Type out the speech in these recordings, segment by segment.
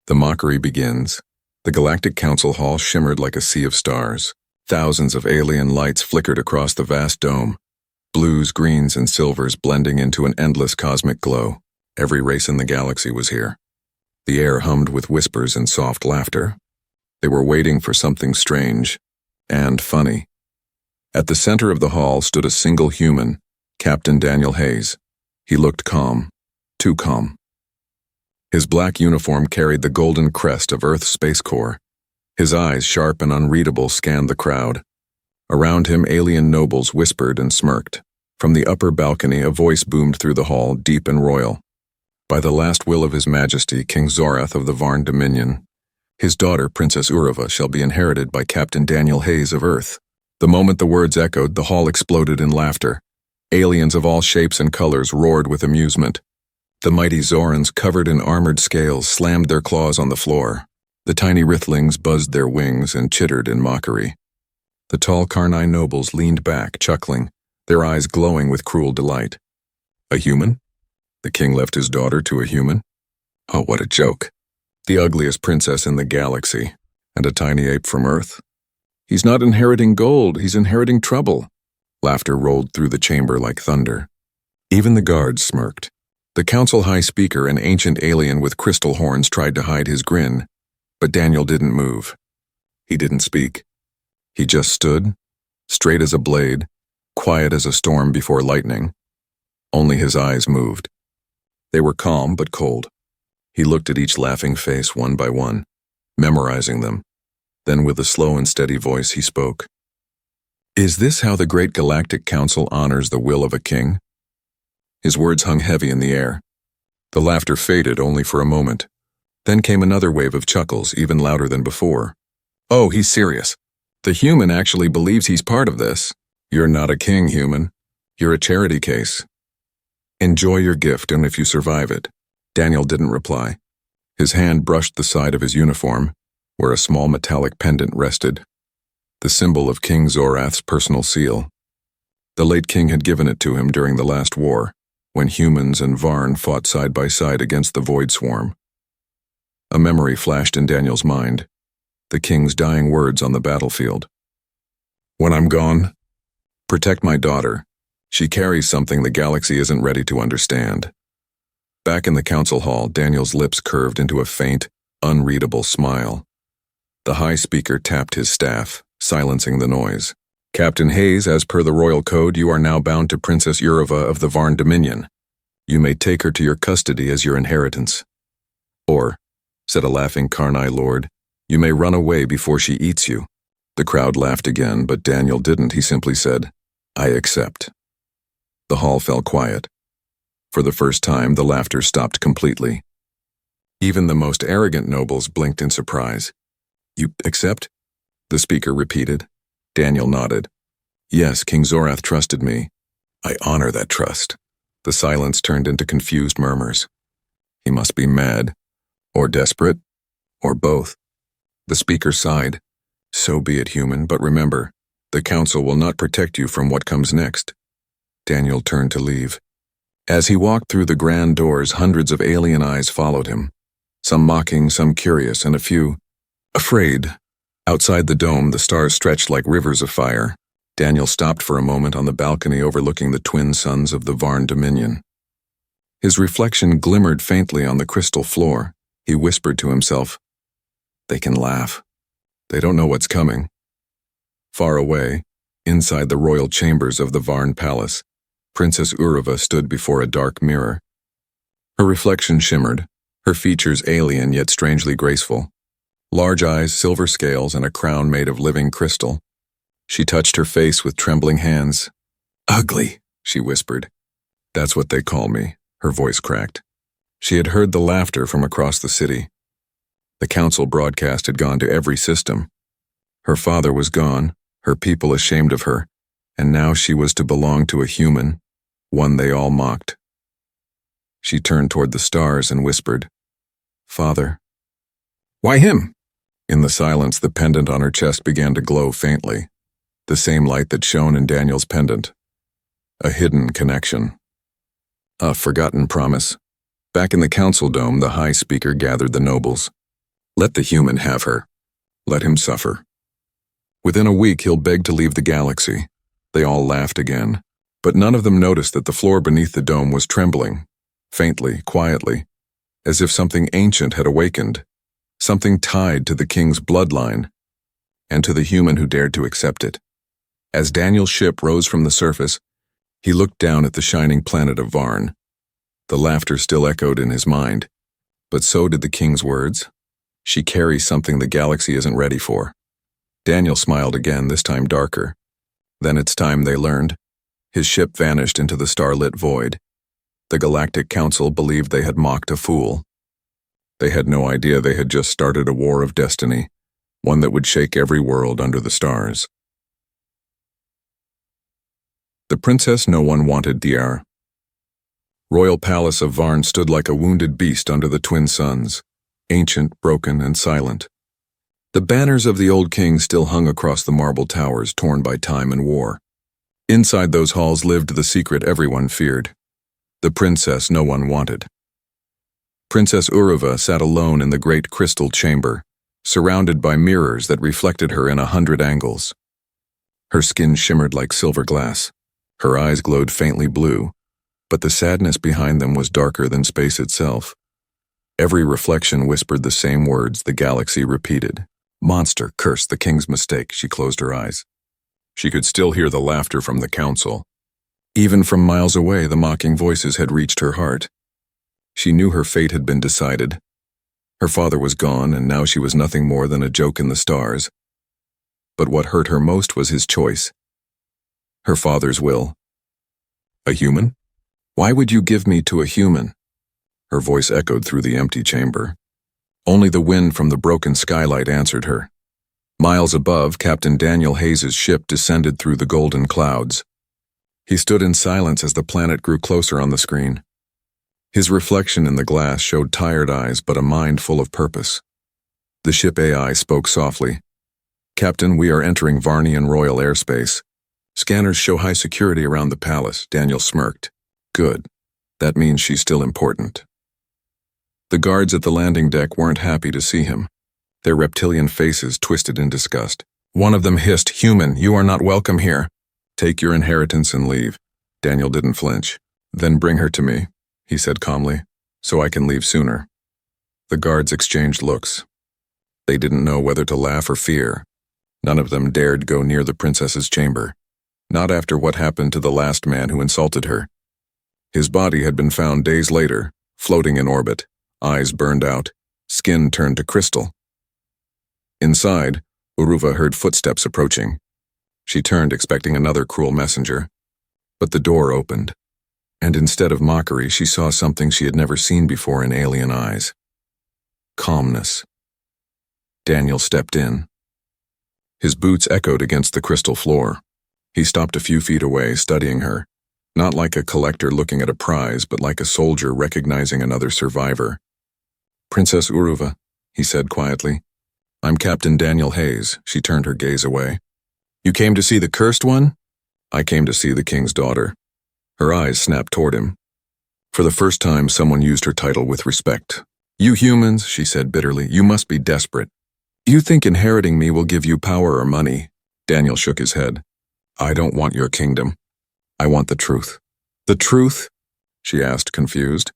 The mockery begins. The Galactic Council hall shimmered like a sea of stars. Thousands of alien lights flickered across the vast dome. Blues, greens, and silvers blending into an endless cosmic glow. Every race in the galaxy was here. The air hummed with whispers and soft laughter. They were waiting for something strange and funny. At the center of the hall stood a single human, Captain Daniel Hayes. He looked calm, too calm. His black uniform carried the golden crest of Earth's Space Corps. His eyes, sharp and unreadable, scanned the crowd. Around him, alien nobles whispered and smirked. From the upper balcony, a voice boomed through the hall, deep and royal. By the last will of His Majesty, King Zorath of the Varn Dominion, his daughter, Princess Urava, shall be inherited by Captain Daniel Hayes of Earth. The moment the words echoed, the hall exploded in laughter. Aliens of all shapes and colors roared with amusement. The mighty Zorans, covered in armored scales, slammed their claws on the floor. The tiny Writhlings buzzed their wings and chittered in mockery. The tall Karnai nobles leaned back, chuckling, their eyes glowing with cruel delight. A human? The king left his daughter to a human? Oh, what a joke. The ugliest princess in the galaxy, and a tiny ape from Earth? He's not inheriting gold, he's inheriting trouble. Laughter rolled through the chamber like thunder. Even the guards smirked. The council high speaker, an ancient alien with crystal horns, tried to hide his grin, but Daniel didn't move. He didn't speak. He just stood, straight as a blade, quiet as a storm before lightning. Only his eyes moved. They were calm but cold. He looked at each laughing face one by one, memorizing them. Then with a slow and steady voice he spoke. Is this how the great Galactic Council honors the will of a king? His words hung heavy in the air. The laughter faded only for a moment. Then came another wave of chuckles, even louder than before. Oh, he's serious. The human actually believes he's part of this. You're not a king, human. You're a charity case. Enjoy your gift, and if you survive it. Daniel didn't reply. His hand brushed the side of his uniform, where a small metallic pendant rested, the symbol of King Zorath's personal seal. The late king had given it to him during the last war, when humans and Varn fought side by side against the Void Swarm. A memory flashed in Daniel's mind, the king's dying words on the battlefield. When I'm gone, protect my daughter. She carries something the galaxy isn't ready to understand. Back in the council hall, Daniel's lips curved into a faint, unreadable smile. The high speaker tapped his staff, silencing the noise. Captain Hayes, as per the royal code, you are now bound to Princess Urava of the Varn Dominion. You may take her to your custody as your inheritance. Or, said a laughing Karnai lord, you may run away before she eats you. The crowd laughed again, but Daniel didn't. He simply said, I accept. The hall fell quiet. For the first time, the laughter stopped completely. Even the most arrogant nobles blinked in surprise. You accept? The speaker repeated. Daniel nodded. Yes, King Zorath trusted me. I honor that trust. The silence turned into confused murmurs. He must be mad, or desperate, or both. The speaker sighed. So be it, human, but remember, the council will not protect you from what comes next. Daniel turned to leave. As he walked through the grand doors, hundreds of alien eyes followed him, some mocking, some curious, and a few afraid. Outside the dome, the stars stretched like rivers of fire. Daniel stopped for a moment on the balcony overlooking the twin suns of the Varn Dominion. His reflection glimmered faintly on the crystal floor. He whispered to himself, they can laugh. They don't know what's coming. Far away, inside the royal chambers of the Varn Palace, Princess Urava stood before a dark mirror. Her reflection shimmered, her features alien yet strangely graceful. Large eyes, silver scales, and a crown made of living crystal. She touched her face with trembling hands. Ugly, she whispered. That's what they call me, her voice cracked. She had heard the laughter from across the city. The council broadcast had gone to every system. Her father was gone, her people ashamed of her, and now she was to belong to a human, one they all mocked. She turned toward the stars and whispered, Father. Why him? In the silence, the pendant on her chest began to glow faintly, the same light that shone in Daniel's pendant. A hidden connection. A forgotten promise. Back in the council dome, the high speaker gathered the nobles. Let the human have her. Let him suffer. Within a week, he'll beg to leave the galaxy. They all laughed again, but none of them noticed that the floor beneath the dome was trembling, faintly, quietly, as if something ancient had awakened, something tied to the king's bloodline, and to the human who dared to accept it. As Daniel's ship rose from the surface, he looked down at the shining planet of Varn. The laughter still echoed in his mind, but so did the king's words. She carries something the galaxy isn't ready for. Daniel smiled again, this time darker. Then it's time they learned. His ship vanished into the starlit void. The Galactic Council believed they had mocked a fool. They had no idea they had just started a war of destiny, one that would shake every world under the stars. The princess no one wanted Dr. Royal Palace of Varn stood like a wounded beast under the twin suns, ancient, broken, and silent. The banners of the old king still hung across the marble towers torn by time and war. Inside those halls lived the secret everyone feared, the princess no one wanted. Princess Uruva sat alone in the great crystal chamber, surrounded by mirrors that reflected her in 100 angles. Her skin shimmered like silver glass. Her eyes glowed faintly blue, but the sadness behind them was darker than space itself. Every reflection whispered the same words the galaxy repeated. Monster, cursed, the king's mistake. She closed her eyes. She could still hear the laughter from the council. Even from miles away, the mocking voices had reached her heart. She knew her fate had been decided. Her father was gone, and now she was nothing more than a joke in the stars. But what hurt her most was his choice. Her father's will. A human? Why would you give me to a human? Her voice echoed through the empty chamber. Only the wind from the broken skylight answered her. Miles above, Captain Daniel Hayes' ship descended through the golden clouds. He stood in silence as the planet grew closer on the screen. His reflection in the glass showed tired eyes but a mind full of purpose. The ship AI spoke softly. Captain, we are entering Varnian royal airspace. Scanners show high security around the palace. Daniel smirked. Good. That means she's still important. The guards at the landing deck weren't happy to see him. Their reptilian faces twisted in disgust. One of them hissed, "Human, you are not welcome here. Take your inheritance and leave." Daniel didn't flinch. Then bring her to me, he said calmly, so I can leave sooner. The guards exchanged looks. They didn't know whether to laugh or fear. None of them dared go near the princess's chamber. Not after what happened to the last man who insulted her. His body had been found days later, floating in orbit, eyes burned out, skin turned to crystal. Inside, Uruva heard footsteps approaching. She turned, expecting another cruel messenger. But the door opened, and instead of mockery, she saw something she had never seen before in alien eyes. Calmness. Daniel stepped in. His boots echoed against the crystal floor. He stopped a few feet away, studying her, not like a collector looking at a prize, but like a soldier recognizing another survivor. Princess Uruva, he said quietly. I'm Captain Daniel Hayes. She turned her gaze away. You came to see the cursed one? I came to see the king's daughter. Her eyes snapped toward him. For the first time, someone used her title with respect. You humans, she said bitterly, you must be desperate. You think inheriting me will give you power or money? Daniel shook his head. I don't want your kingdom. I want the truth. The truth? She asked, confused.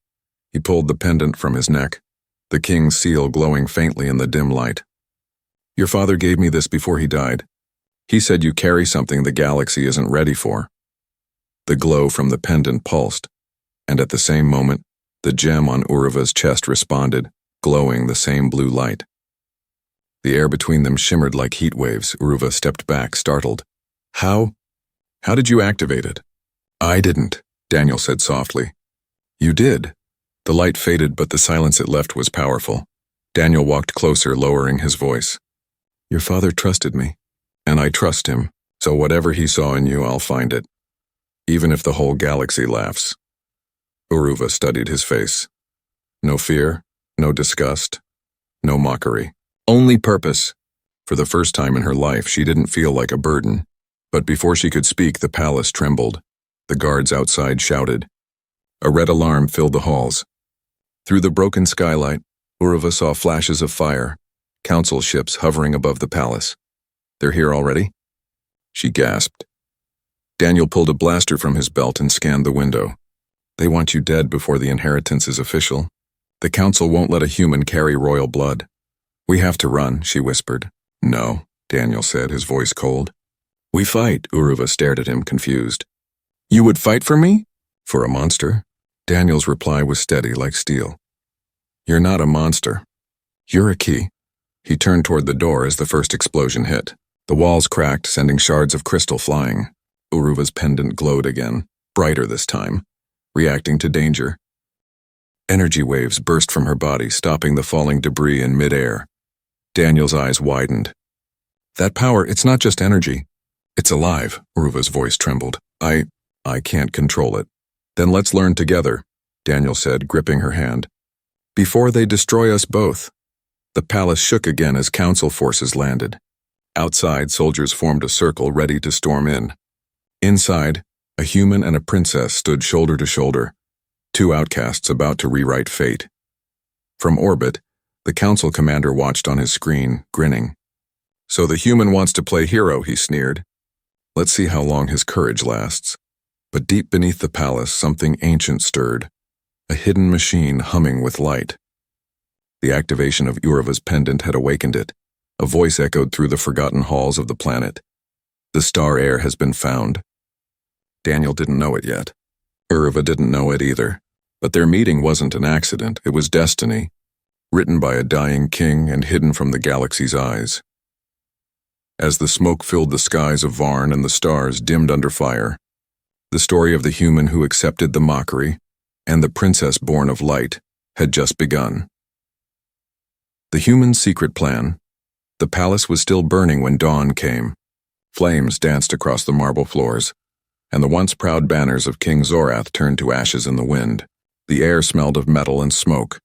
He pulled the pendant from his neck, the king's seal glowing faintly in the dim light. Your father gave me this before he died. He said you carry something the galaxy isn't ready for. The glow from the pendant pulsed, and at the same moment, the gem on Uruva's chest responded, glowing the same blue light. The air between them shimmered like heat waves. Uruva stepped back, startled. How did you activate it? I didn't, Daniel said softly. You did. The light faded, but the silence it left was powerful. Daniel walked closer, lowering his voice. Your father trusted me, and I trust him, so whatever he saw in you, I'll find it. Even if the whole galaxy laughs. Uruva studied his face. No fear, no disgust, no mockery. Only purpose. For the first time in her life, she didn't feel like a burden. But before she could speak, the palace trembled. The guards outside shouted. A red alarm filled the halls. Through the broken skylight, Uruva saw flashes of fire, council ships hovering above the palace. They're here already? She gasped. Daniel pulled a blaster from his belt and scanned the window. They want you dead before the inheritance is official. The council won't let a human carry royal blood. We have to run, she whispered. No, Daniel said, his voice cold. We fight, Uruva stared at him, confused. You would fight for me? For a monster? Daniel's reply was steady like steel. You're not a monster. You're a key. He turned toward the door as the first explosion hit. The walls cracked, sending shards of crystal flying. Uruva's pendant glowed again, brighter this time, reacting to danger. Energy waves burst from her body, stopping the falling debris in midair. Daniel's eyes widened. That power, it's not just energy. It's alive, Uruva's voice trembled. I can't control it. Then let's learn together, Daniel said, gripping her hand. Before they destroy us both. The palace shook again as council forces landed. Outside, soldiers formed a circle ready to storm in. Inside, a human and a princess stood shoulder to shoulder, two outcasts about to rewrite fate. From orbit, the council commander watched on his screen, grinning. So the human wants to play hero, he sneered. Let's see how long his courage lasts. But deep beneath the palace, something ancient stirred, a hidden machine humming with light. The activation of Uruva's pendant had awakened it. A voice echoed through the forgotten halls of the planet. The star heir has been found. Daniel didn't know it yet. Uruva didn't know it either. But their meeting wasn't an accident, it was destiny, written by a dying king and hidden from the galaxy's eyes. As the smoke filled the skies of Varn and the stars dimmed under fire, the story of the human who accepted the mockery and the princess born of light had just begun. The human's secret plan. The palace was still burning when dawn came. Flames danced across the marble floors, and the once proud banners of King Zorath turned to ashes in the wind. The air smelled of metal and smoke.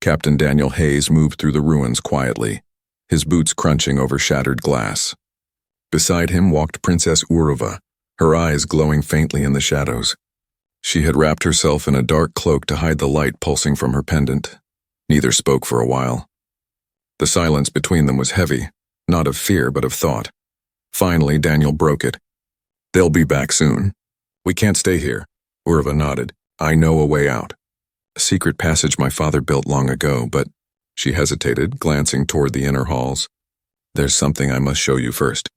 Captain Daniel Hayes moved through the ruins quietly, his boots crunching over shattered glass. Beside him walked Princess Uruva, her eyes glowing faintly in the shadows. She had wrapped herself in a dark cloak to hide the light pulsing from her pendant. Neither spoke for a while. The silence between them was heavy, not of fear but of thought. Finally, Daniel broke it. They'll be back soon. We can't stay here. Uruva nodded. I know a way out. A secret passage my father built long ago, but she hesitated, glancing toward the inner halls. There's something I must show you first.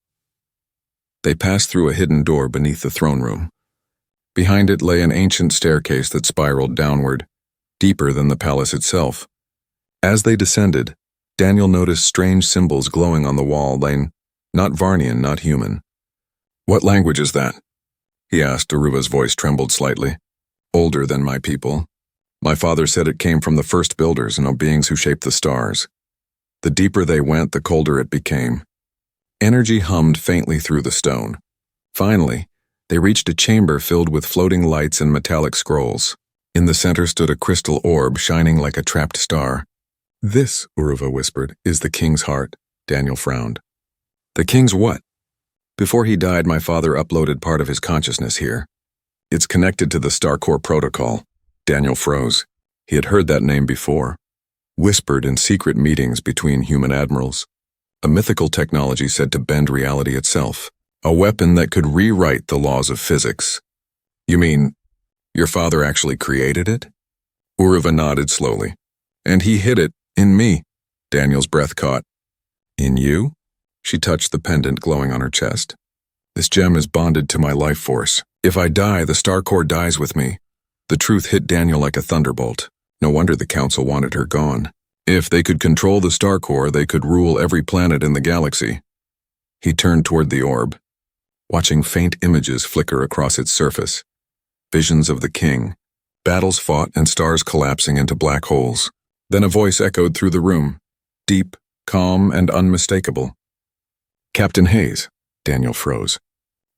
They passed through a hidden door beneath the throne room. Behind it lay an ancient staircase that spiraled downward, deeper than the palace itself. As they descended, Daniel noticed strange symbols glowing on the wall, not Varnian, not human. What language is that? He asked. Uruva's voice trembled slightly. Older than my people. My father said it came from the first builders and beings who shaped the stars. The deeper they went, the colder it became. Energy hummed faintly through the stone. Finally, they reached a chamber filled with floating lights and metallic scrolls. In the center stood a crystal orb shining like a trapped star. This, Uruva whispered, is the king's heart. Daniel frowned. The king's what? Before he died, my father uploaded part of his consciousness here. It's connected to the StarCore protocol. Daniel froze. He had heard that name before. Whispered in secret meetings between human admirals. A mythical technology said to bend reality itself. A weapon that could rewrite the laws of physics. You mean, your father actually created it? Uruva nodded slowly. And he hid it, in me. Daniel's breath caught. In you? She touched the pendant glowing on her chest. This gem is bonded to my life force. If I die, the StarCore dies with me. The truth hit Daniel like a thunderbolt. No wonder the council wanted her gone. If they could control the StarCore, they could rule every planet in the galaxy. He turned toward the orb, watching faint images flicker across its surface. Visions of the king, battles fought and stars collapsing into black holes. Then a voice echoed through the room, deep, calm, and unmistakable. Captain Hayes. Daniel froze.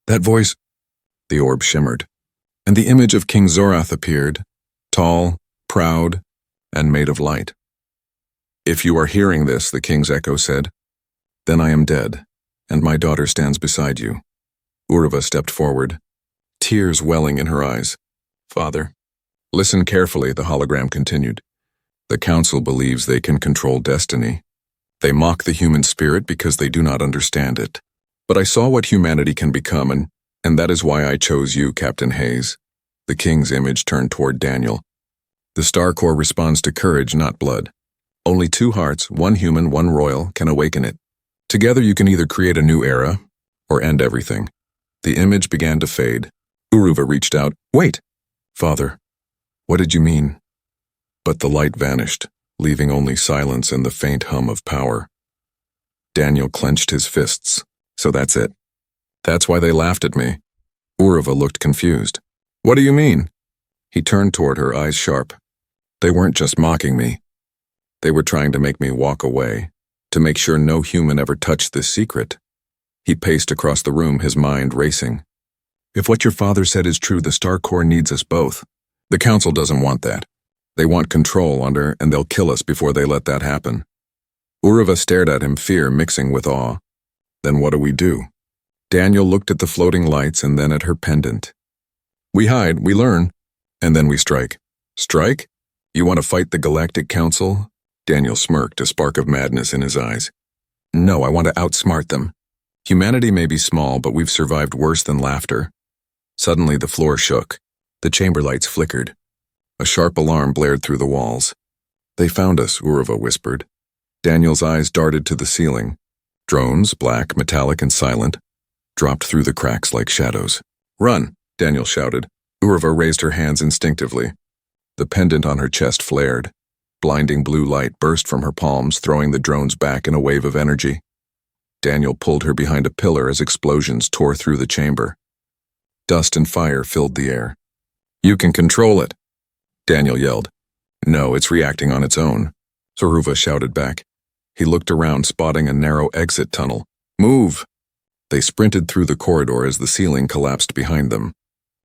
That voice... The orb shimmered, and the image of King Zorath appeared, tall, proud, and made of light. If you are hearing this, the king's echo said, then I am dead, and my daughter stands beside you. Uruva stepped forward, tears welling in her eyes. Father. Listen carefully, the hologram continued. The council believes they can control destiny. They mock the human spirit because they do not understand it. But I saw what humanity can become, and that is why I chose you, Captain Hayes. The king's image turned toward Daniel. The Star Corps responds to courage, not blood. Only two hearts, one human, one royal, can awaken it. Together you can either create a new era or end everything. The image began to fade. Uruva reached out. Wait! Father, what did you mean? But the light vanished, leaving only silence and the faint hum of power. Daniel clenched his fists. So that's it. That's why they laughed at me. Uruva looked confused. What do you mean? He turned toward her, eyes sharp. They weren't just mocking me. They were trying to make me walk away, to make sure no human ever touched this secret. He paced across the room, his mind racing. If what your father said is true, the Star Corps needs us both. The Council doesn't want that. They want control under, and they'll kill us before they let that happen. Uruva stared at him, fear mixing with awe. Then what do we do? Daniel looked at the floating lights and then at her pendant. We hide, we learn, and then we strike. Strike? You want to fight the Galactic Council? Daniel smirked, a spark of madness in his eyes. No, I want to outsmart them. Humanity may be small, but we've survived worse than laughter. Suddenly the floor shook. The chamber lights flickered. A sharp alarm blared through the walls. They found us, Uruva whispered. Daniel's eyes darted to the ceiling. Drones, black, metallic, and silent, dropped through the cracks like shadows. Run, Daniel shouted. Uruva raised her hands instinctively. The pendant on her chest flared. Blinding blue light burst from her palms, throwing the drones back in a wave of energy. Daniel pulled her behind a pillar as explosions tore through the chamber. Dust and fire filled the air. You can control it, Daniel yelled. No, it's reacting on its own, Uruva shouted back. He looked around, spotting a narrow exit tunnel. Move! They sprinted through the corridor as the ceiling collapsed behind them.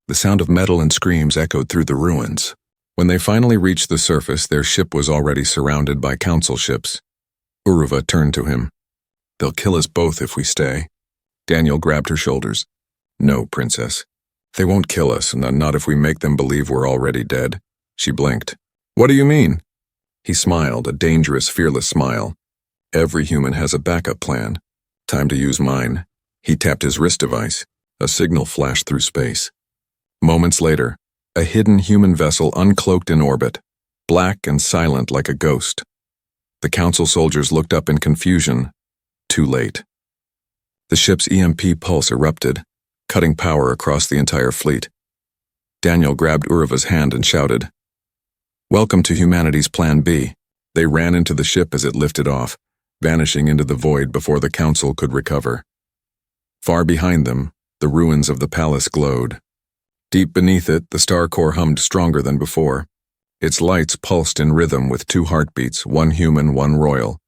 The sound of metal and screams echoed through the ruins. When they finally reached the surface, their ship was already surrounded by council ships. Uruva turned to him. They'll kill us both if we stay. Daniel grabbed her shoulders. No, Princess. They won't kill us, not if we make them believe we're already dead. She blinked. What do you mean? He smiled, a dangerous, fearless smile. Every human has a backup plan. Time to use mine. He tapped his wrist device. A signal flashed through space. Moments later, a hidden human vessel uncloaked in orbit, black and silent like a ghost. The council soldiers looked up in confusion. Too late. The ship's EMP pulse erupted, cutting power across the entire fleet. Daniel grabbed Uruva's hand and shouted, Welcome to humanity's Plan B. They ran into the ship as it lifted off, vanishing into the void before the council could recover. Far behind them, the ruins of the palace glowed. Deep beneath it, the Star Corps hummed stronger than before. Its lights pulsed in rhythm with two heartbeats, one human, one royal.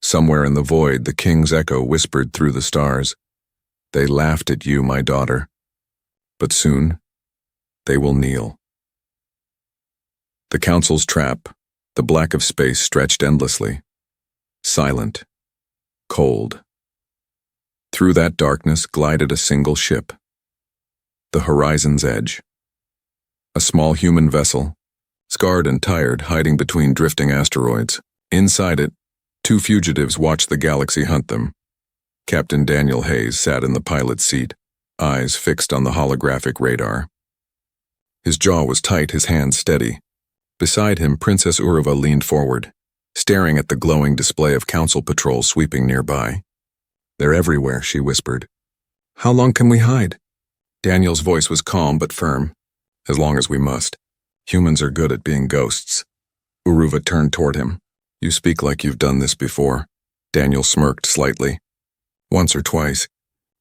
Somewhere in the void, the king's echo whispered through the stars. They laughed at you, my daughter. But soon, they will kneel. The council's trap, the black of space stretched endlessly. Silent. Cold. Through that darkness glided a single ship. The horizon's edge. A small human vessel, scarred and tired, hiding between drifting asteroids. Inside it, two fugitives watched the galaxy hunt them. Captain Daniel Hayes sat in the pilot's seat, eyes fixed on the holographic radar. His jaw was tight, his hands steady. Beside him, Princess Uruva leaned forward, staring at the glowing display of council patrols sweeping nearby. They're everywhere, she whispered. How long can we hide? Daniel's voice was calm but firm. As long as we must. Humans are good at being ghosts. Uruva turned toward him. You speak like you've done this before. Daniel smirked slightly. Once or twice.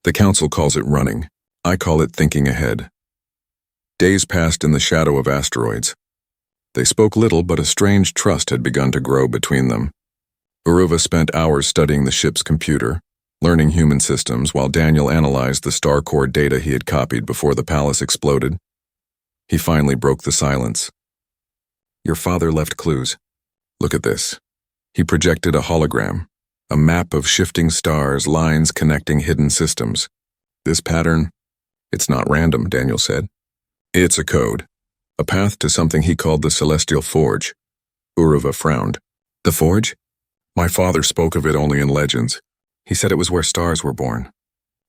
The council calls it running. I call it thinking ahead. Days passed in the shadow of asteroids. They spoke little, but a strange trust had begun to grow between them. Uruva spent hours studying the ship's computer, learning human systems, while Daniel analyzed the Star Corps data he had copied before the palace exploded. He finally broke the silence. Your father left clues. Look at this. He projected a hologram, a map of shifting stars, lines connecting hidden systems. This pattern, it's not random, Daniel said. It's a code. A path to something he called the Celestial Forge. Uruva frowned. The Forge? My father spoke of it only in legends. He said it was where stars were born.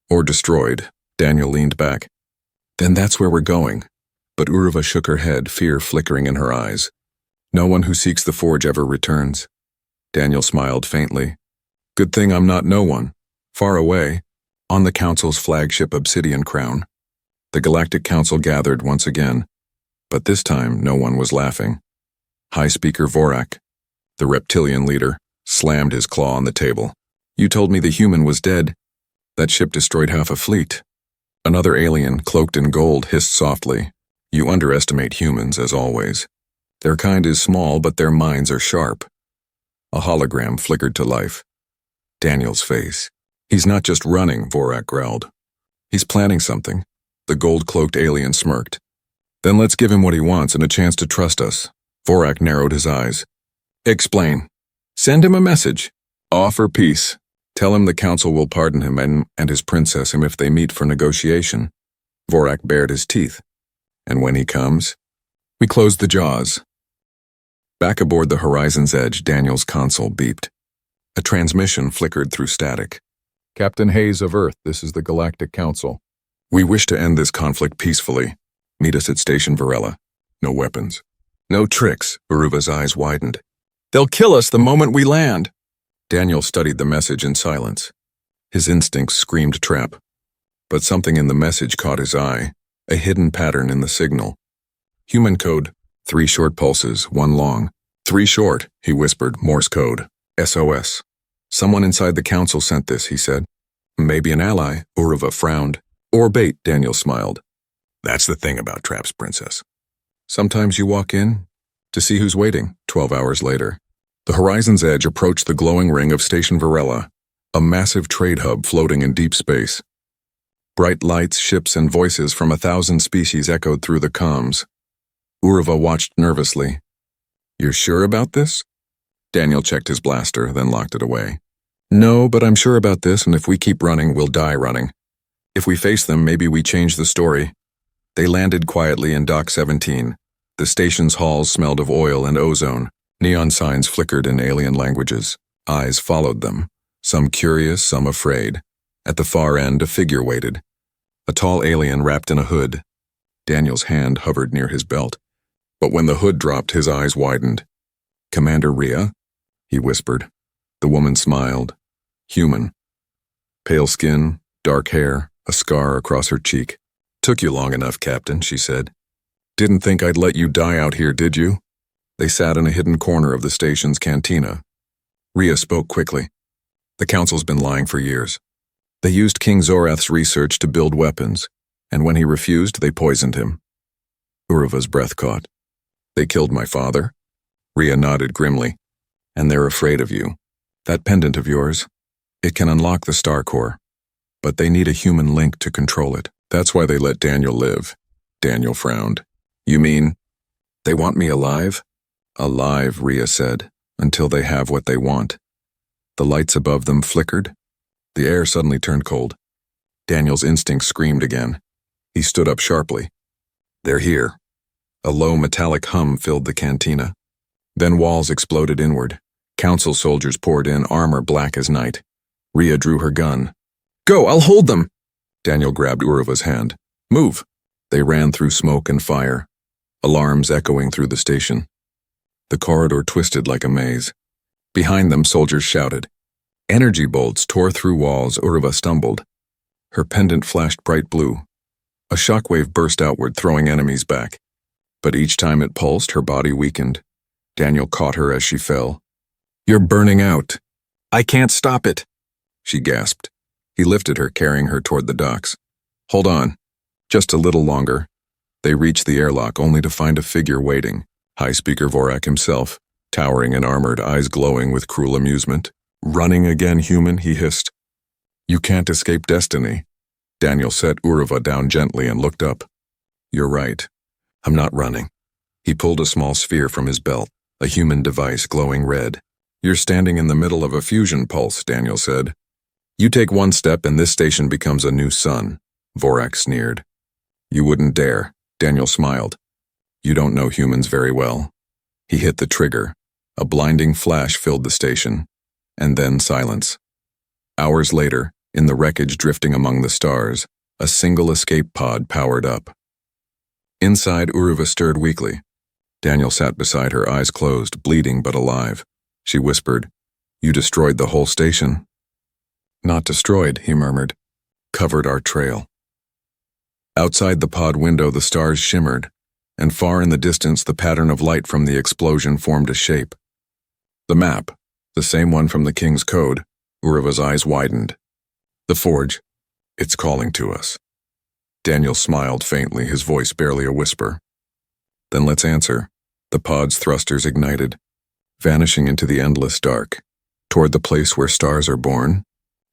Or destroyed. Daniel leaned back. Then that's where we're going. But Uruva shook her head, fear flickering in her eyes. No one who seeks the forge ever returns. Daniel smiled faintly. Good thing I'm not no one. Far away, on the Council's flagship Obsidian Crown. The Galactic Council gathered once again, but this time no one was laughing. High Speaker Vorak, the reptilian leader, slammed his claw on the table. You told me the human was dead. That ship destroyed half a fleet. Another alien, cloaked in gold, hissed softly. You underestimate humans, as always. Their kind is small, but their minds are sharp. A hologram flickered to life. Daniel's face. He's not just running, Vorak growled. He's planning something. The gold-cloaked alien smirked. Then let's give him what he wants and a chance to trust us. Vorak narrowed his eyes. Explain. Send him a message. Offer peace. Tell him the council will pardon him and his princess if they meet for negotiation. Vorak bared his teeth. And when he comes? We closed the jaws. Back aboard the Horizon's Edge, Daniel's console beeped. A transmission flickered through static. Captain Hayes of Earth, this is the Galactic Council. We wish to end this conflict peacefully. Meet us at Station Varela. No weapons. No tricks, Uruva's eyes widened. They'll kill us the moment we land. Daniel studied the message in silence. His instincts screamed trap. But something in the message caught his eye, a hidden pattern in the signal. Human code, 3 short pulses, 1 long. 3 short, he whispered, Morse code, SOS. Someone inside the council sent this, he said. Maybe an ally, Uruva frowned. Or bait, Daniel smiled. That's the thing about traps, princess. Sometimes you walk in to see who's waiting. 12 hours later. The Horizon's Edge approached the glowing ring of Station Varela, a massive trade hub floating in deep space. Bright lights, ships, and voices from 1,000 species echoed through the comms. Uruva watched nervously. You're sure about this? Daniel checked his blaster, then locked it away. No, but I'm sure about this, and if we keep running, we'll die running. If we face them, maybe we change the story. They landed quietly in Dock 17. The station's halls smelled of oil and ozone. Neon signs flickered in alien languages. Eyes followed them, some curious, some afraid. At the far end, a figure waited. A tall alien wrapped in a hood. Daniel's hand hovered near his belt. But when the hood dropped, his eyes widened. Commander Rhea? He whispered. The woman smiled. Human. Pale skin, dark hair, a scar across her cheek. Took you long enough, Captain, she said. Didn't think I'd let you die out here, did you? They sat in a hidden corner of the station's cantina. Rhea spoke quickly. The Council's been lying for years. They used King Zorath's research to build weapons, and when he refused, they poisoned him. Uruva's breath caught. They killed my father? Rhea nodded grimly. And they're afraid of you. That pendant of yours, it can unlock the Star Core. But they need a human link to control it. That's why they let Daniel live. Daniel frowned. You mean, they want me alive? Alive, Rhea said, until they have what they want. The lights above them flickered. The air suddenly turned cold. Daniel's instincts screamed again. He stood up sharply. They're here. A low metallic hum filled the cantina. Then walls exploded inward. Council soldiers poured in, armor black as night. Rhea drew her gun. Go, I'll hold them! Daniel grabbed Uruva's hand. Move! They ran through smoke and fire, alarms echoing through the station. The corridor twisted like a maze. Behind them, soldiers shouted. Energy bolts tore through walls. Uruva stumbled. Her pendant flashed bright blue. A shockwave burst outward, throwing enemies back. But each time it pulsed, her body weakened. Daniel caught her as she fell. You're burning out. I can't stop it, she gasped. He lifted her, carrying her toward the docks. Hold on. Just a little longer. They reached the airlock only to find a figure waiting. High Speaker Vorak himself, towering and armored, eyes glowing with cruel amusement. Running again, human, he hissed. You can't escape destiny. Daniel set Uruva down gently and looked up. You're right. I'm not running. He pulled a small sphere from his belt, a human device glowing red. You're standing in the middle of a fusion pulse, Daniel said. You take one step and this station becomes a new sun, Vorak sneered. You wouldn't dare, Daniel smiled. You don't know humans very well. He hit the trigger. A blinding flash filled the station. and then silence. Hours later, in the wreckage drifting among the stars, a single escape pod powered up. Inside, Uruva stirred weakly. Daniel sat beside her, eyes closed, bleeding but alive. She whispered, "You destroyed the whole station." "Not destroyed," he murmured. "Covered our trail." Outside the pod window, the stars shimmered, and far in the distance the pattern of light from the explosion formed a shape. The map, the same one from the King's Code. Uruva's eyes widened. "The forge. It's calling to us." Daniel smiled faintly, his voice barely a whisper. "Then let's answer." The pod's thrusters ignited, vanishing into the endless dark, toward the place where stars are born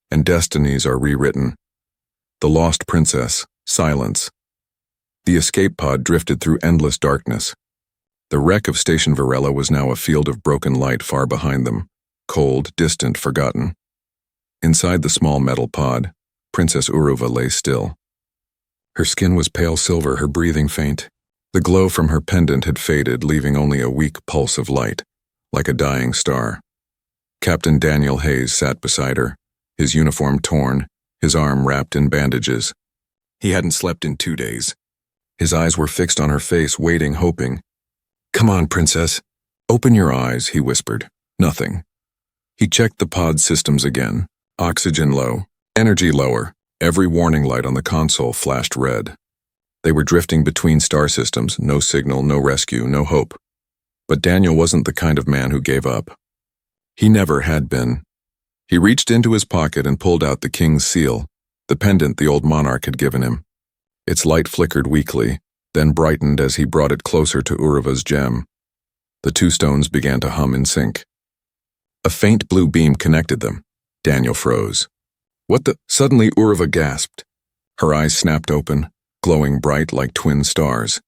and destinies are rewritten. The lost princess, silence. The escape pod drifted through endless darkness. The wreck of Station Varela was now a field of broken light far behind them, cold, distant, forgotten. Inside the small metal pod, Princess Uruva lay still. Her skin was pale silver, her breathing faint. The glow from her pendant had faded, leaving only a weak pulse of light, like a dying star. Captain Daniel Hayes sat beside her, his uniform torn, his arm wrapped in bandages. He hadn't slept in 2 days. His eyes were fixed on her face, waiting, hoping. "Come on, Princess. Open your eyes," he whispered. Nothing. He checked the pod systems again. Oxygen low, energy lower. Every warning light on the console flashed red. They were drifting between star systems, no signal, no rescue, no hope. But Daniel wasn't the kind of man who gave up. He never had been. He reached into his pocket and pulled out the king's seal, the pendant the old monarch had given him. Its light flickered weakly, then brightened as he brought it closer to Uruva's gem. The two stones began to hum in sync. A faint blue beam connected them. Daniel froze. "What the—" Suddenly Uruva gasped. Her eyes snapped open, glowing bright like twin stars.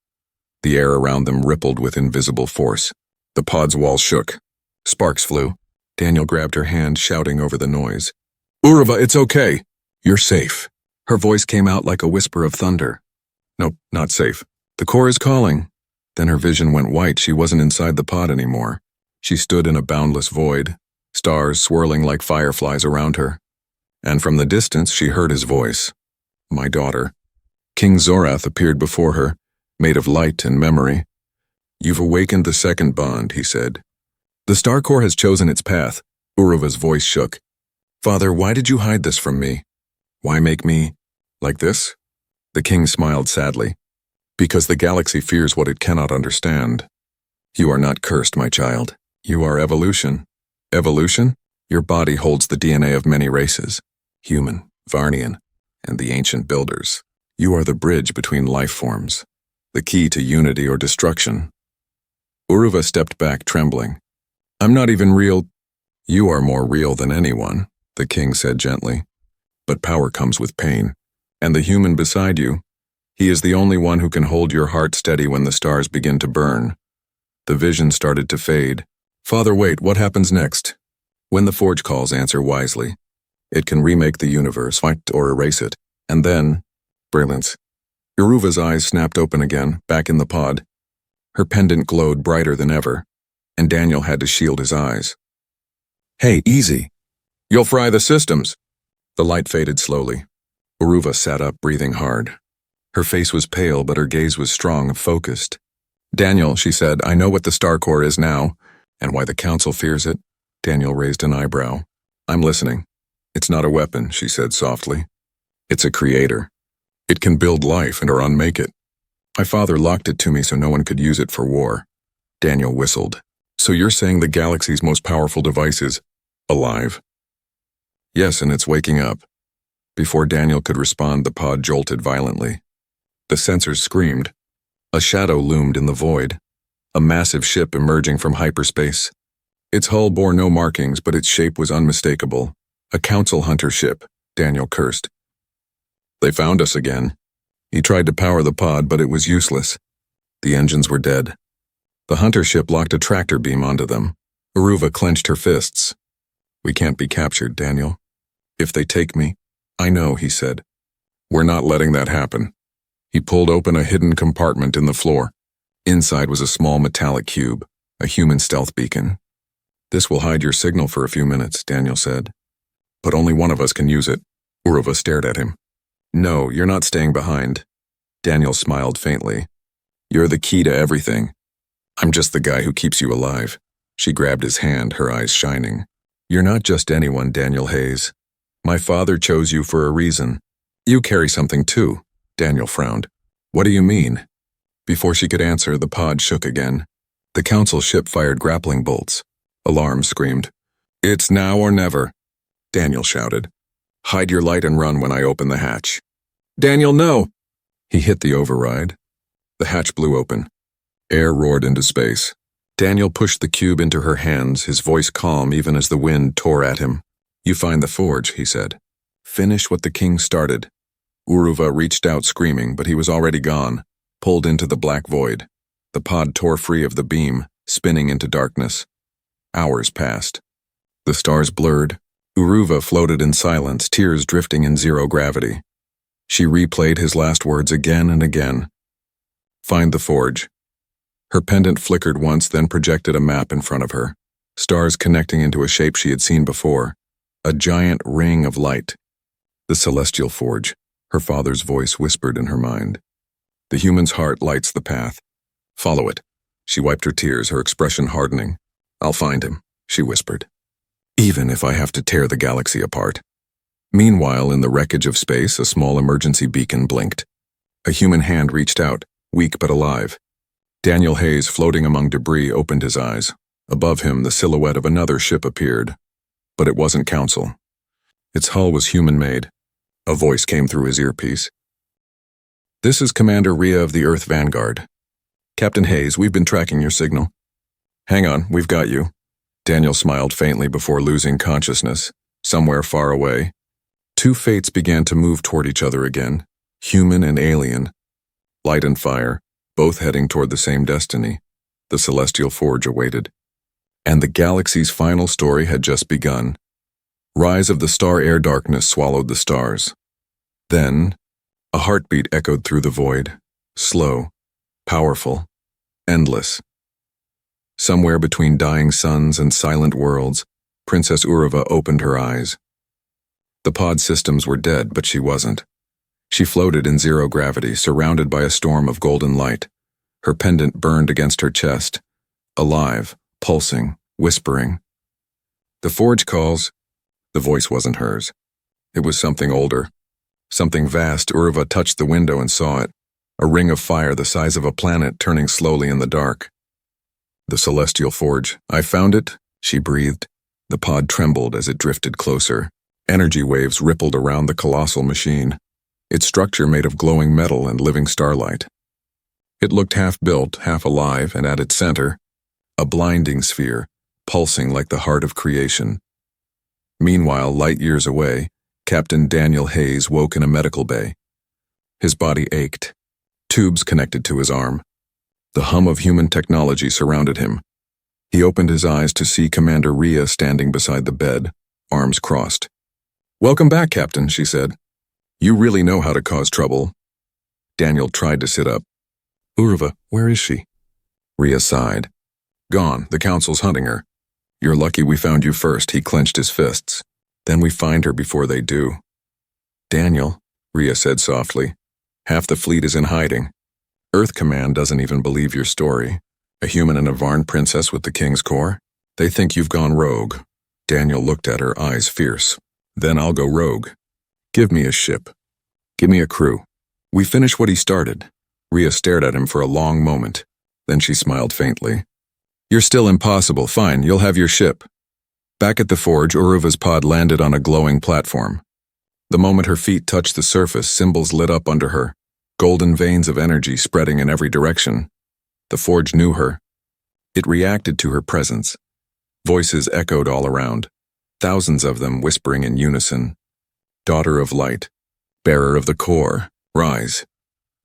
The air around them rippled with invisible force. The pod's walls shook. Sparks flew. Daniel grabbed her hand, shouting over the noise. "Uruva, it's okay. You're safe." Her voice came out like a whisper of thunder. "Nope, not safe. The core is calling." Then her vision went white. She wasn't inside the pod anymore. She stood in a boundless void, stars swirling like fireflies around her. And from the distance she heard his voice. "My daughter." King Zorath appeared before her, made of light and memory. "You've awakened the second bond," he said. "The Star Core has chosen its path." Uruva's voice shook. "Father, why did you hide this from me? Why make me like this?" The king smiled sadly. "Because the galaxy fears what it cannot understand. You are not cursed, my child. You are evolution." "Evolution?" "Your body holds the DNA of many races. Human, Varnian, and the ancient builders. You are the bridge between life forms, the key to unity or destruction." Uruva stepped back, trembling. "I'm not even real." "You are more real than anyone," the king said gently. "But power comes with pain. And the human beside you, he is the only one who can hold your heart steady when the stars begin to burn." The vision started to fade. "Father, wait, what happens next?" "When the forge calls, answer wisely. It can remake the universe, fight or erase it. And then, brilliance." Uruva's eyes snapped open again, back in the pod. Her pendant glowed brighter than ever, and Daniel had to shield his eyes. "Hey, easy. You'll fry the systems." The light faded slowly. Uruva sat up, breathing hard. Her face was pale, but her gaze was strong, focused. "Daniel," she said, "I know what the Star Core is now, and why the Council fears it." Daniel raised an eyebrow. "I'm listening." "It's not a weapon," she said softly. "It's a creator. It can build life and or unmake it. My father locked it to me so no one could use it for war." Daniel whistled. "So you're saying the galaxy's most powerful device is alive?" "Yes, and it's waking up." Before Daniel could respond, the pod jolted violently. The sensors screamed. A shadow loomed in the void, a massive ship emerging from hyperspace. Its hull bore no markings, but its shape was unmistakable. A council hunter ship, Daniel cursed. "They found us again." He tried to power the pod, but it was useless. The engines were dead. The hunter ship locked a tractor beam onto them. Uruva clenched her fists. "We can't be captured, Daniel. If they take me—" "I know," he said. "We're not letting that happen." He pulled open a hidden compartment in the floor. Inside was a small metallic cube, a human stealth beacon. This will hide your signal for a few minutes, Daniel said. But only one of us can use it. Uruva stared at him. No, you're not staying behind. Daniel smiled faintly. You're the key to everything. I'm just the guy who keeps you alive. She grabbed his hand, her eyes shining. You're not just anyone, Daniel Hayes. My father chose you for a reason. You carry something too, Daniel frowned. What do you mean? Before she could answer, the pod shook again. The council ship fired grappling bolts. Alarms screamed. It's now or never, Daniel shouted. Hide your light and run when I open the hatch. Daniel, no! He hit the override. The hatch blew open. Air roared into space. Daniel pushed the cube into her hands, his voice calm even as the wind tore at him. You find the forge, he said. Finish what the king started. Uruva reached out screaming, but he was already gone, pulled into the black void. The pod tore free of the beam, spinning into darkness. Hours passed. The stars blurred. Uruva floated in silence, tears drifting in zero gravity. She replayed his last words again and again. Find the forge. Her pendant flickered once, then projected a map in front of her, stars connecting into a shape she had seen before, a giant ring of light. The celestial forge, her father's voice whispered in her mind. The human's heart lights the path. Follow it. She wiped her tears, her expression hardening. I'll find him, she whispered. Even if I have to tear the galaxy apart. Meanwhile, in the wreckage of space, a small emergency beacon blinked. A human hand reached out, weak but alive. Daniel Hayes, floating among debris, opened his eyes. Above him, the silhouette of another ship appeared. But it wasn't Council. Its hull was human-made. A voice came through his earpiece. This is Commander Rhea of the Earth Vanguard. Captain Hayes, we've been tracking your signal. Hang on, we've got you. Daniel smiled faintly before losing consciousness. Somewhere far away, two fates began to move toward each other again, human and alien. Light and fire, both heading toward the same destiny. The celestial forge awaited. And the galaxy's final story had just begun. Rise of the star-air darkness swallowed the stars. Then, a heartbeat echoed through the void, slow, powerful, endless. Somewhere between dying suns and silent worlds, Princess Uruva opened her eyes. The pod systems were dead, but she wasn't. She floated in zero gravity, surrounded by a storm of golden light. Her pendant burned against her chest, alive, pulsing, whispering. The forge calls. The voice wasn't hers. It was something older, something vast. Uruva touched the window and saw it, a ring of fire the size of a planet turning slowly in the dark. The celestial forge. I found it, she breathed. The pod trembled as it drifted closer. Energy waves rippled around the colossal machine, its structure made of glowing metal and living starlight. It looked half-built, half-alive, and at its center, a blinding sphere, pulsing like the heart of creation. Meanwhile, light years away, Captain Daniel Hayes woke in a medical bay. His body ached. Tubes connected to his arm. The hum of human technology surrounded him. He opened his eyes to see Commander Rhea standing beside the bed, arms crossed. Welcome back, Captain, she said. You really know how to cause trouble. Daniel tried to sit up. Uruva, where is she? Rhea sighed. Gone, the Council's hunting her. You're lucky we found you first, he clenched his fists. Then we find her before they do. Daniel, Rhea said softly, half the fleet is in hiding. Earth Command doesn't even believe your story. A human and a Varn princess with the King's Corps? They think you've gone rogue. Daniel looked at her, eyes fierce. Then I'll go rogue. Give me a ship. Give me a crew. We finish what he started. Rhea stared at him for a long moment. Then she smiled faintly. You're still impossible. Fine, you'll have your ship. Back at the forge, Uruva's pod landed on a glowing platform. The moment her feet touched the surface, symbols lit up under her, golden veins of energy spreading in every direction. The forge knew her. It reacted to her presence. Voices echoed all around, thousands of them whispering in unison. Daughter of light, bearer of the core, rise.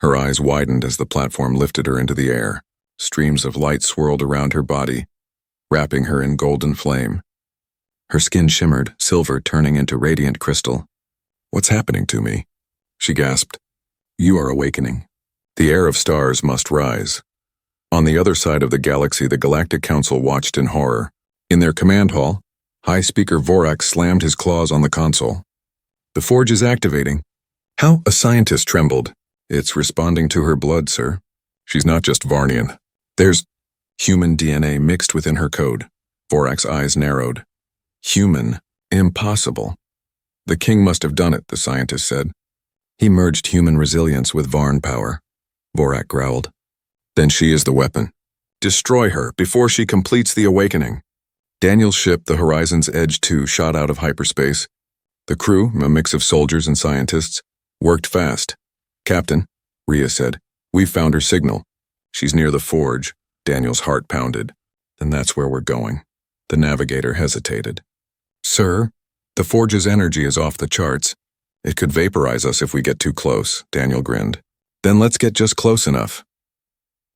Her eyes widened as the platform lifted her into the air. Streams of light swirled around her body, wrapping her in golden flame. Her skin shimmered, silver turning into radiant crystal. What's happening to me? She gasped. You are awakening. The heir of stars must rise. On the other side of the galaxy, the Galactic Council watched in horror. In their command hall, High Speaker Vorak slammed his claws on the console. The forge is activating. How? A scientist trembled. It's responding to her blood, sir. She's not just Varnian. There's human DNA mixed within her code. Vorak's eyes narrowed. Human? Impossible. The king must have done it, the scientist said. He merged human resilience with Varn power. Vorak growled. Then she is the weapon. Destroy her before she completes the awakening. Daniel's ship, the Horizon's Edge 2, shot out of hyperspace. The crew, a mix of soldiers and scientists, worked fast. Captain, Rhea said, we've found her signal. She's near the forge. Daniel's heart pounded. Then that's where we're going. The navigator hesitated. Sir, the forge's energy is off the charts. It could vaporize us if we get too close, Daniel grinned. Then let's get just close enough.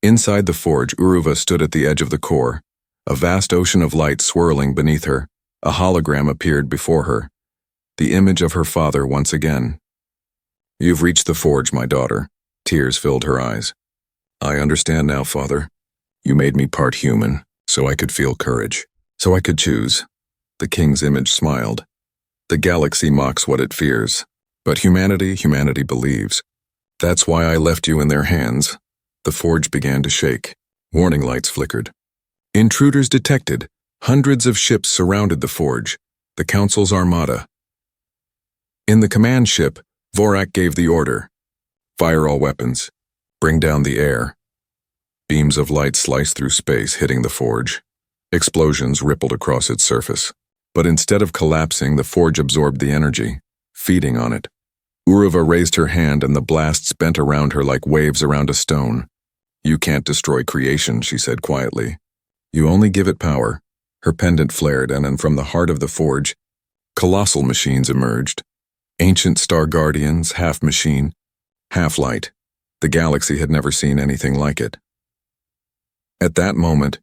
Inside the forge, Uruva stood at the edge of the core, a vast ocean of light swirling beneath her. A hologram appeared before her, the image of her father once again. You've reached the forge, my daughter. Tears filled her eyes. I understand now, Father. You made me part human, so I could feel courage, so I could choose. The king's image smiled. The galaxy mocks what it fears, but humanity believes. That's why I left you in their hands. The forge began to shake. Warning lights flickered. Intruders detected. Hundreds of ships surrounded the forge, the Council's armada. In the command ship, Vorak gave the order. Fire all weapons. Bring down the air. Beams of light sliced through space, hitting the forge. Explosions rippled across its surface. But instead of collapsing, the forge absorbed the energy, feeding on it. Uruva raised her hand and the blasts bent around her like waves around a stone. You can't destroy creation, she said quietly. You only give it power. Her pendant flared, and from the heart of the forge, colossal machines emerged. Ancient star guardians, half machine, half light. The galaxy had never seen anything like it. At that moment,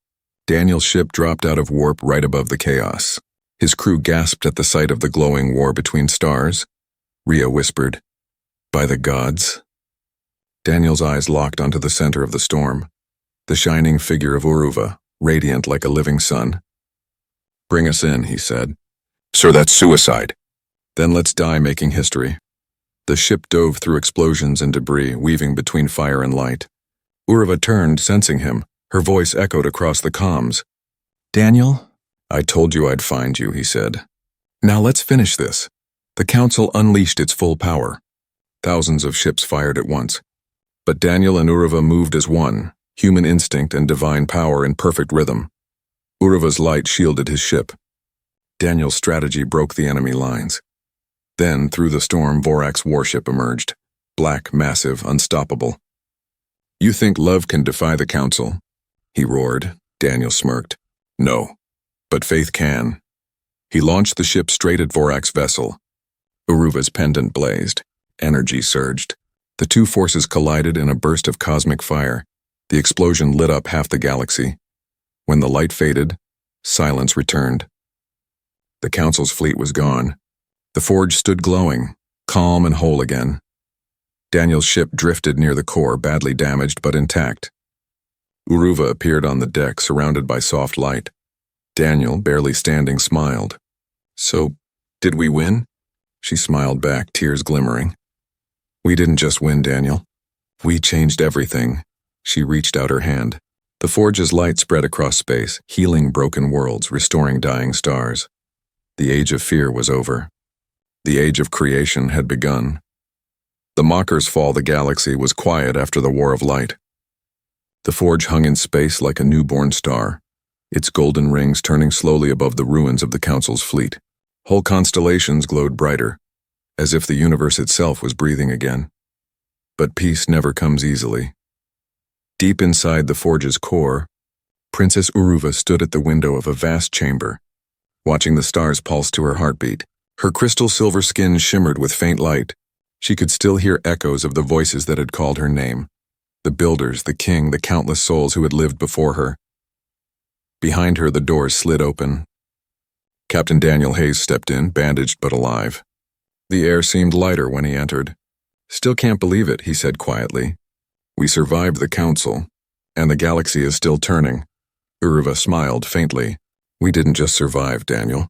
Daniel's ship dropped out of warp right above the chaos. His crew gasped at the sight of the glowing war between stars. Rhea whispered, By the gods. Daniel's eyes locked onto the center of the storm, the shining figure of Uruva, radiant like a living sun. Bring us in, he said. Sir, that's suicide. Then let's die making history. The ship dove through explosions and debris, weaving between fire and light. Uruva turned, sensing him. Her voice echoed across the comms. Daniel? I told you I'd find you, he said. Now let's finish this. The Council unleashed its full power. Thousands of ships fired at once. But Daniel and Uruva moved as one, human instinct and divine power in perfect rhythm. Uruva's light shielded his ship. Daniel's strategy broke the enemy lines. Then, through the storm, Vorak's warship emerged. Black, massive, unstoppable. You think love can defy the Council? He roared. Daniel smirked. No, but faith can. He launched the ship straight at Vorak's vessel. Uruva's pendant blazed. Energy surged. The two forces collided in a burst of cosmic fire. The explosion lit up half the galaxy. When the light faded, silence returned. The Council's fleet was gone. The forge stood glowing, calm and whole again. Daniel's ship drifted near the core, badly damaged but intact. Uruva appeared on the deck, surrounded by soft light. Daniel, barely standing, smiled. So, did we win? She smiled back, tears glimmering. We didn't just win, Daniel. We changed everything. She reached out her hand. The forge's light spread across space, healing broken worlds, restoring dying stars. The age of fear was over. The age of creation had begun. The Mocker's fall the galaxy was quiet after the War of Light. The forge hung in space like a newborn star, its golden rings turning slowly above the ruins of the Council's fleet. Whole constellations glowed brighter, as if the universe itself was breathing again. But peace never comes easily. Deep inside the forge's core, Princess Uruva stood at the window of a vast chamber, watching the stars pulse to her heartbeat. Her crystal silver skin shimmered with faint light. She could still hear echoes of the voices that had called her name. The builders, the king, the countless souls who had lived before her. Behind her, the doors slid open. Captain Daniel Hayes stepped in, bandaged but alive. The air seemed lighter when he entered. Still can't believe it, he said quietly. We survived the Council, and the galaxy is still turning. Uruva smiled faintly. We didn't just survive, Daniel.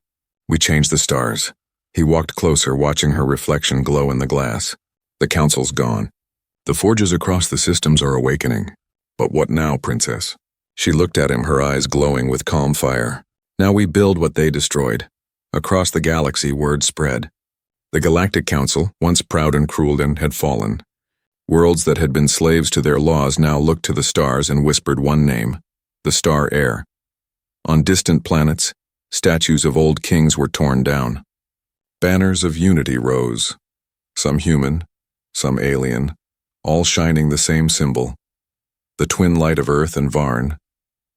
We changed the stars. He walked closer, watching her reflection glow in the glass. The council's gone. The forges across the systems are awakening. But what now, Princess? She looked at him, her eyes glowing with calm fire. Now we build what they destroyed. Across the galaxy, word spread. The Galactic Council, once proud and cruel, had fallen. Worlds that had been slaves to their laws now looked to the stars and whispered one name, the Star Heir. On distant planets, statues of old kings were torn down. Banners of unity rose, some human, some alien, all shining the same symbol, the twin light of Earth and Varn,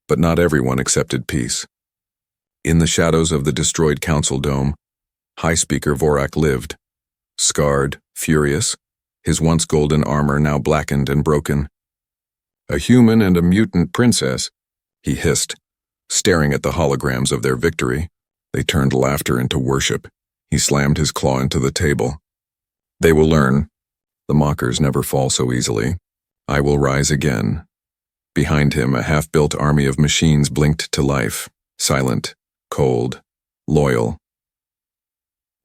but not everyone accepted peace. In the shadows of the destroyed council dome, High Speaker Vorak lived, scarred, furious, his once golden armor now blackened and broken. A human and a mutant princess, he hissed, staring at the holograms of their victory. They turned laughter into worship. He slammed his claw into the table. They will learn. The mockers never fall so easily. I will rise again. Behind him, a half-built army of machines blinked to life, silent, cold, loyal.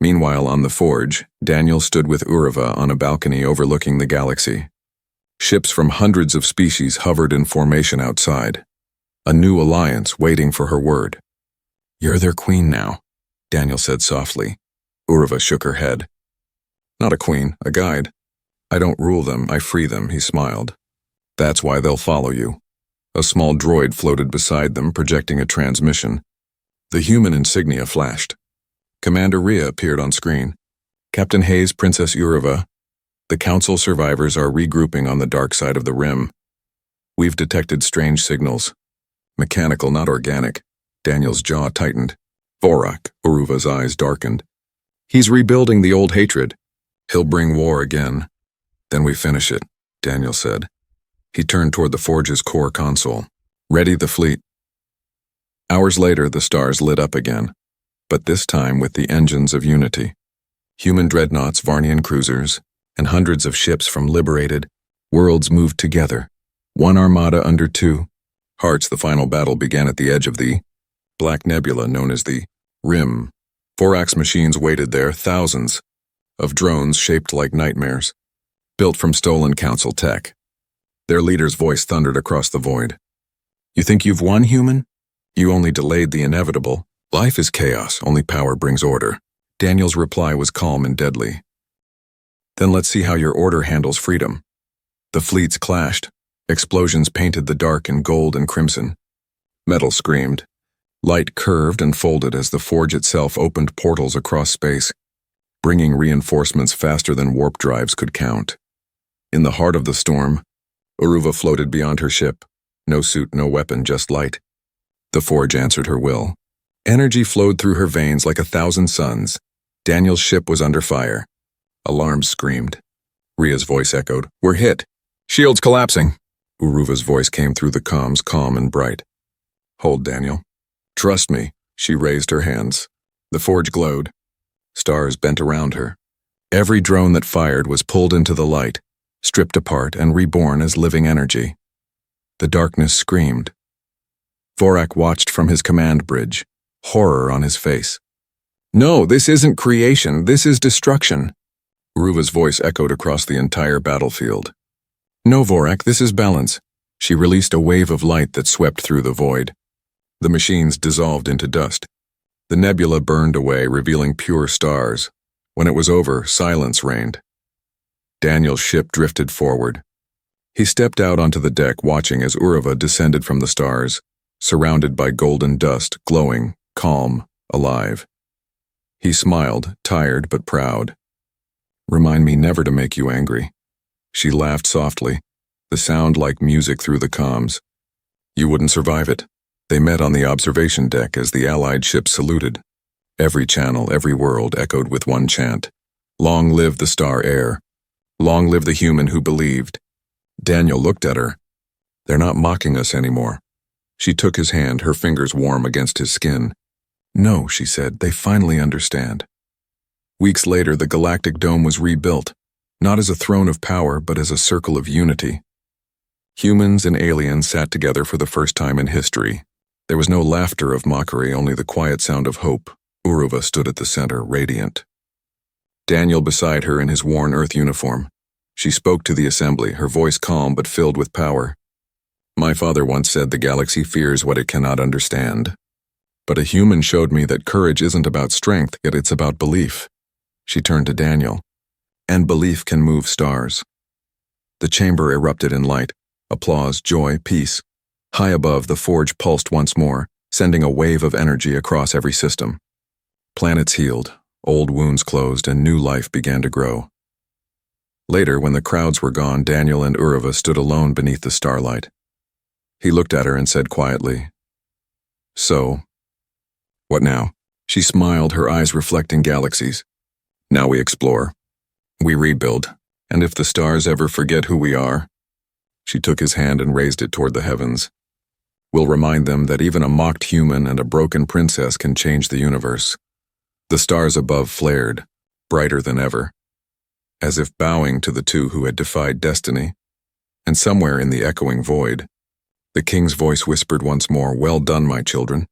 Meanwhile, on the forge, Daniel stood with Uriva on a balcony overlooking the galaxy. Ships from hundreds of species hovered in formation outside. A new alliance waiting for her word. You're their queen now, Daniel said softly. Uriva shook her head. Not a queen, a guide. I don't rule them, I free them, he smiled. That's why they'll follow you. A small droid floated beside them, projecting a transmission. The human insignia flashed. Commander Rhea appeared on screen. Captain Hayes, Princess Uriva. The Council survivors are regrouping on the dark side of the rim. We've detected strange signals. Mechanical, not organic. Daniel's jaw tightened. Vorak, Uriva's eyes darkened. He's rebuilding the old hatred. He'll bring war again. Then we finish it, Daniel said. He turned toward the forge's core console. Ready the fleet. Hours later, the stars lit up again, but this time with the engines of unity. Human dreadnoughts, Varnian cruisers, and hundreds of ships from liberated worlds moved together. One armada under two. Hearts, the final battle began at the edge of the black nebula known as the Rim. Vorak's machines waited there, thousands of drones shaped like nightmares, built from stolen council tech. Their leader's voice thundered across the void. You think you've won, human? You only delayed the inevitable. Life is chaos, only power brings order. Daniel's reply was calm and deadly. Then let's see how your order handles freedom. The fleets clashed. Explosions painted the dark in gold and crimson. Metal screamed. Light curved and folded as the forge itself opened portals across space, bringing reinforcements faster than warp drives could count. In the heart of the storm, Uriva floated beyond her ship. No suit, no weapon, just light. The forge answered her will. Energy flowed through her veins like 1,000 suns. Daniel's ship was under fire. Alarms screamed. Rhea's voice echoed. We're hit. Shields collapsing. Uriva's voice came through the comms, calm and bright. Hold, Daniel. Trust me. She raised her hands. The forge glowed. Stars bent around her. Every drone that fired was pulled into the light, stripped apart and reborn as living energy. The darkness screamed. Vorak watched from his command bridge, horror on his face. No, this isn't creation, this is destruction. Uriva's voice echoed across the entire battlefield. No, Vorak, this is balance. She released a wave of light that swept through the void. The machines dissolved into dust. The nebula burned away, revealing pure stars. When it was over, silence reigned. Daniel's ship drifted forward. He stepped out onto the deck, watching as Uriva descended from the stars, surrounded by golden dust, glowing, calm, alive. He smiled, tired but proud. Remind me never to make you angry. She laughed softly, the sound like music through the comms. You wouldn't survive it. They met on the observation deck as the Allied ship saluted. Every channel, every world echoed with one chant. Long live the Star Heir. Long live the human who believed. Daniel looked at her. They're not mocking us anymore. She took his hand, her fingers warm against his skin. No, she said, they finally understand. Weeks later, the Galactic Dome was rebuilt, not as a throne of power, but as a circle of unity. Humans and aliens sat together for the first time in history. There was no laughter of mockery, only the quiet sound of hope. Uruva stood at the center, radiant. Daniel beside her in his worn Earth uniform. She spoke to the assembly, her voice calm but filled with power. My father once said the galaxy fears what it cannot understand. But a human showed me that courage isn't about strength, yet it's about belief. She turned to Daniel. And belief can move stars. The chamber erupted in light. Applause, joy, peace. High above, the forge pulsed once more, sending a wave of energy across every system. Planets healed, old wounds closed, and new life began to grow. Later, when the crowds were gone, Daniel and Uruva stood alone beneath the starlight. He looked at her and said quietly, "So, what now?" She smiled, her eyes reflecting galaxies. "Now we explore. We rebuild. And if the stars ever forget who we are," she took his hand and raised it toward the heavens, "we'll remind them that even a mocked human and a broken princess can change the universe." The stars above flared, brighter than ever, as if bowing to the two who had defied destiny. And somewhere in the echoing void, the king's voice whispered once more, "Well done, my children."